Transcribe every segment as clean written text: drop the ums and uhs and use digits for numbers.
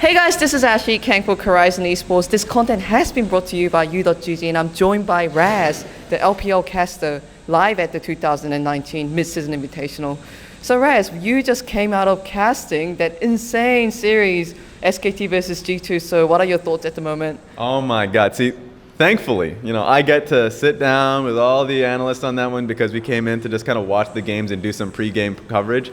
Hey guys, this is Ashley, Kang for Horizon Esports. This content has been brought to you by U.GG and I'm joined by Raz, the LPL caster, live at the 2019 Mid-Season Invitational. So Raz, you just came out of casting that insane series, SKT versus G2, so what are your thoughts at the moment? Oh my God, see, thankfully, I get to sit down with all the analysts on that one because we came in to just kind of watch the games and do some pre-game coverage.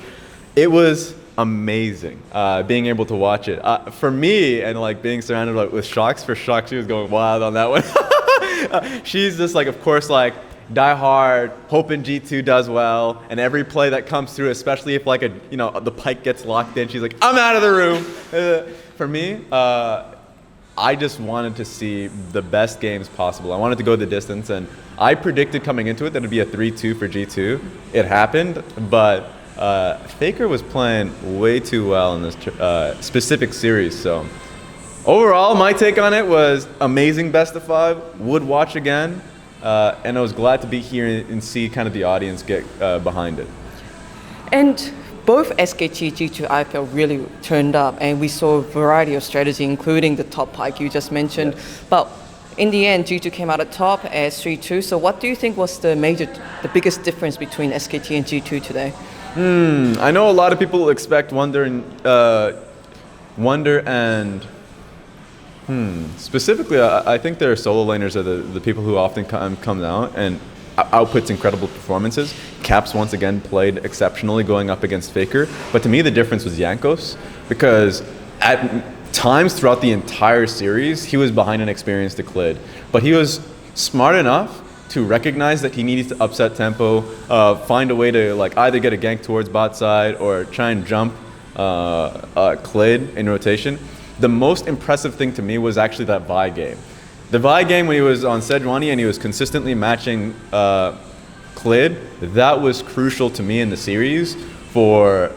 It was amazing being able to watch it. For me, and like being surrounded with Shox, she was going wild on that one. She's just like, of course, like die hard, hoping G2 does well, and every play that comes through, especially if like the pike gets locked in, she's like, I'm out of the room. For me, I just wanted to see the best games possible. I wanted to go the distance, and I predicted coming into it that it'd be a 3-2 for G2. It happened, but Faker was playing way too well in this specific series. So overall, my take on it was amazing best of 5, would watch again, and I was glad to be here and see kind of the audience get behind it. And both SKT and G2 I felt really turned up, and we saw a variety of strategy, including the top pike you just mentioned. Yes. But in the end, G2 came out at top as 3-2. So what do you think was the biggest difference between SKT and G2 today? I know a lot of people expect Wonder and specifically, I think their solo laners are the people who often come out and outputs incredible performances. Caps once again played exceptionally going up against Faker, but to me the difference was Jankos, because at times throughout the entire series he was behind an experienced Clid, but he was smart enough to recognize that he needed to upset tempo, find a way to like either get a gank towards bot side or try and jump Clid in rotation. The most impressive thing to me was actually that Vi game. The Vi game when he was on Sejuani and he was consistently matching Clid, that was crucial to me in the series for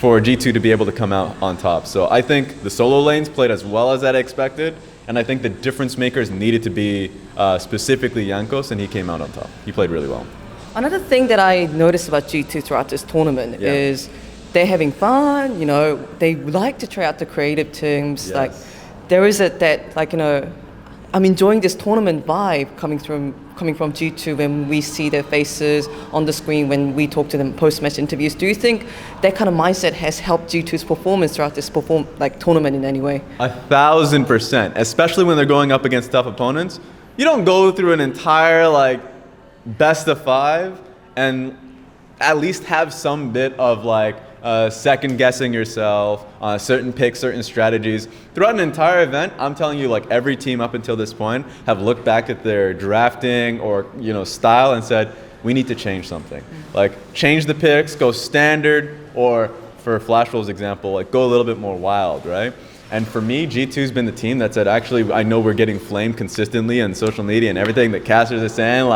G2 to be able to come out on top. So I think the solo lanes played as well as I expected, and I think the difference makers needed to be specifically Jankos, and he came out on top. He played really well. Another thing that I noticed about G2 throughout this tournament is they're having fun, they like to try out the creative teams. Yes. Like there is I'm enjoying this tournament vibe coming from G2 when we see their faces on the screen when we talk to them post-match interviews. Do you think that kind of mindset has helped G2's performance throughout this tournament in any way? 1,000%, especially when they're going up against tough opponents. You don't go through an entire best of 5 and at least have some bit of second guessing yourself on certain picks, certain strategies. Throughout an entire event, I'm telling you, every team up until this point have looked back at their drafting or style and said, we need to change something. Change the picks, go standard, or for Flashwell's example, go a little bit more wild, right? And for me, G2's been the team that said, actually, I know we're getting flamed consistently on social media and everything that casters are saying,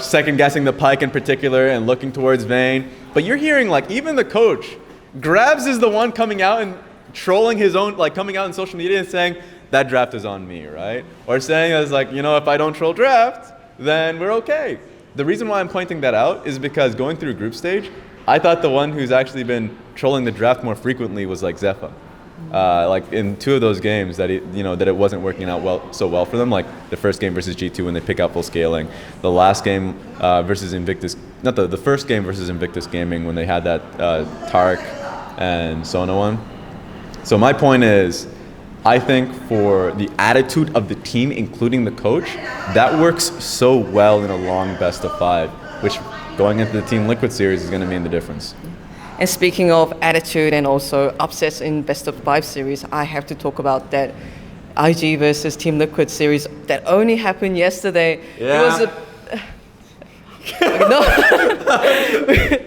second guessing the pike in particular and looking towards Vayne. But you're hearing even the coach, Grabs is the one coming out and trolling his own, coming out on social media and saying, that draft is on me, right? Or saying as if I don't troll draft, then we're okay. The reason why I'm pointing that out is because going through group stage, I thought the one who's actually been trolling the draft more frequently was Zephyr. In 2 of those games that that it wasn't working out so well for them, the first game versus G2 when they pick out full scaling, the last game versus Invictus, not the first game versus Invictus Gaming when they had that Tarek and Sona one. So my point is, I think for the attitude of the team, including the coach, that works so well in a long best of 5, which going into the Team Liquid series is going to mean the difference. And speaking of attitude and also upsets in best of 5 series, I have to talk about that IG versus Team Liquid series that only happened yesterday. Yeah. It was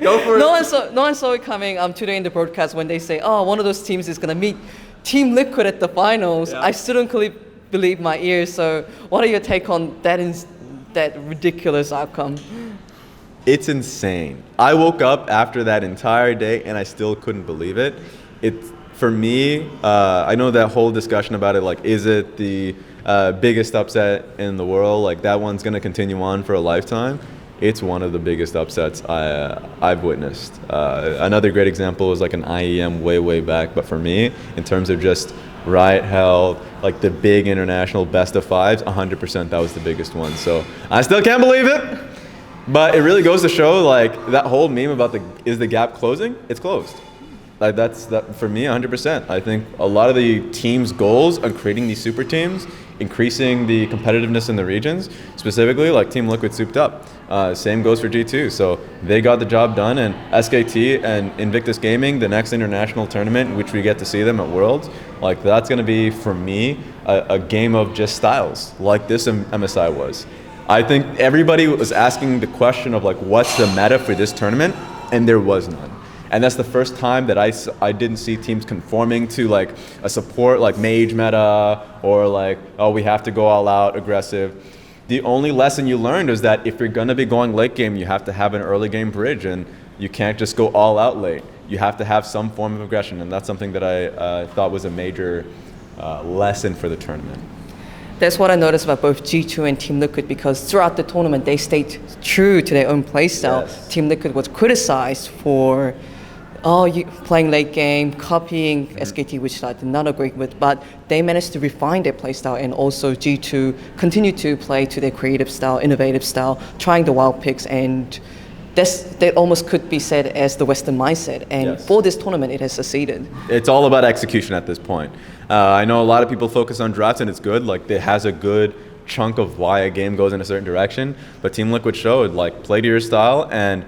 Go for it. No one saw it coming today in the broadcast when they say, one of those teams is going to meet Team Liquid at the finals. Yeah. I still don't believe my ears. So what are your take on that ridiculous outcome? It's insane. I woke up after that entire day and I still couldn't believe it. For me, I know that whole discussion about it, is it the biggest upset in the world? That one's going to continue on for a lifetime. it's one of the biggest upsets I've witnessed. Another great example is like an IEM way back, but for me, in terms of just Riot held, like the big international best of fives, 100% that was the biggest one. So I still can't believe it, but it really goes to show like that whole meme about is the gap closing? It's closed. Like that for me, 100%. I think a lot of the team's goals on creating these super teams, increasing the competitiveness in the regions, specifically like Team Liquid souped up. Same goes for G2. So they got the job done, and SKT and Invictus Gaming, the next international tournament, which we get to see them at Worlds, like that's going to be, for me, a game of just styles, like this MSI was. I think everybody was asking the question of like, what's the meta for this tournament? And there was none. And that's the first time that I didn't see teams conforming to like a support like mage meta or like, oh, we have to go all out aggressive. The only lesson you learned is that if you're going to be going late game, you have to have an early game bridge, and you can't just go all out late. You have to have some form of aggression, and that's something that I thought was a major lesson for the tournament. That's what I noticed about both G2 and Team Liquid, because throughout the tournament, they stayed true to their own playstyle. Yes. Team Liquid was criticized for you playing late game, copying SKT, which I did not agree with, but they managed to refine their playstyle, and also G2 continued to play to their creative style, innovative style, trying the wild picks, and that almost could be said as the Western mindset. And Yes. for this tournament, it has succeeded. It's all about execution at this point. I know a lot of people focus on drafts, and it's good. Like, it has a good chunk of why a game goes in a certain direction. But Team Liquid showed, like, play to your style. And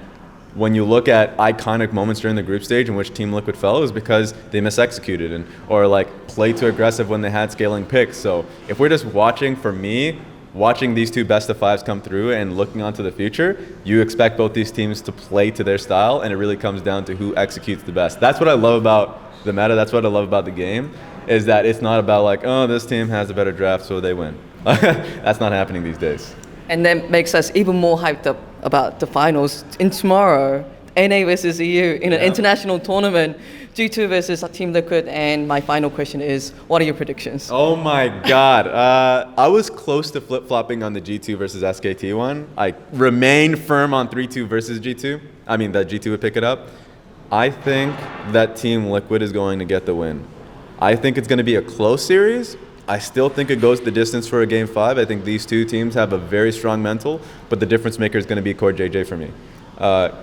when you look at iconic moments during the group stage in which Team Liquid fell, it was because they misexecuted or like played too aggressive when they had scaling picks. So if we're just watching, for me, watching these two best of fives come through and looking onto the future, you expect both these teams to play to their style, and it really comes down to who executes the best. That's what I love about the meta. That's what I love about the game, is that it's not about like, oh, this team has a better draft, so they win. That's not happening these days. And that makes us even more hyped up about the finals in tomorrow. NA versus EU in an international tournament. G2 versus Team Liquid. And my final question is, what are your predictions? Oh my God. I was close to flip-flopping on the G2 versus SKT one. I remain firm on 3-2 versus G2. I mean, that G2 would pick it up. I think that Team Liquid is going to get the win. I think it's going to be a close series. I still think it goes the distance for a Game 5. I think these two teams have a very strong mental, but the difference maker is going to be Core JJ for me.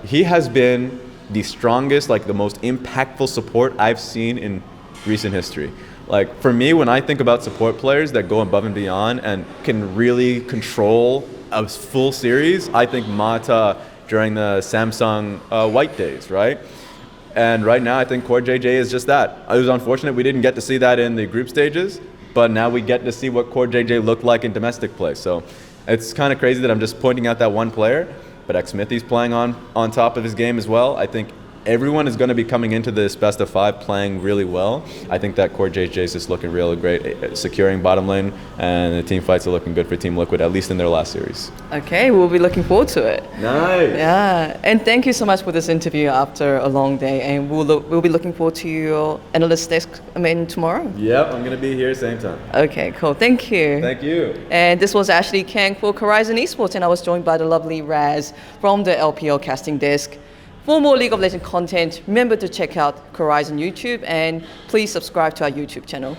He has been the strongest, like the most impactful support I've seen in recent history. Like, for me, when I think about support players that go above and beyond and can really control a full series, I think Mata during the Samsung White days, right? And right now, I think Core JJ is just that. It was unfortunate we didn't get to see that in the group stages, but now we get to see what Core JJ looked like in domestic play. So it's kind of crazy that I'm just pointing out that one player, but Xmithy's playing on top of his game as well. I think everyone is going to be coming into this best of five playing really well. I think that Core JJ is just looking really great, securing bottom lane, and the team fights are looking good for Team Liquid, at least in their last series. Okay, we'll be looking forward to it. Nice. Yeah, and thank you so much for this interview after a long day, and we'll be looking forward to your analyst desk tomorrow. Yep, I'm going to be here same time. Okay, cool. Thank you. Thank you. And this was Ashley Kang for Horizon Esports, and I was joined by the lovely Raz from the LPL casting desk. For more League of Legends content, remember to check out Horizon YouTube, and please subscribe to our YouTube channel.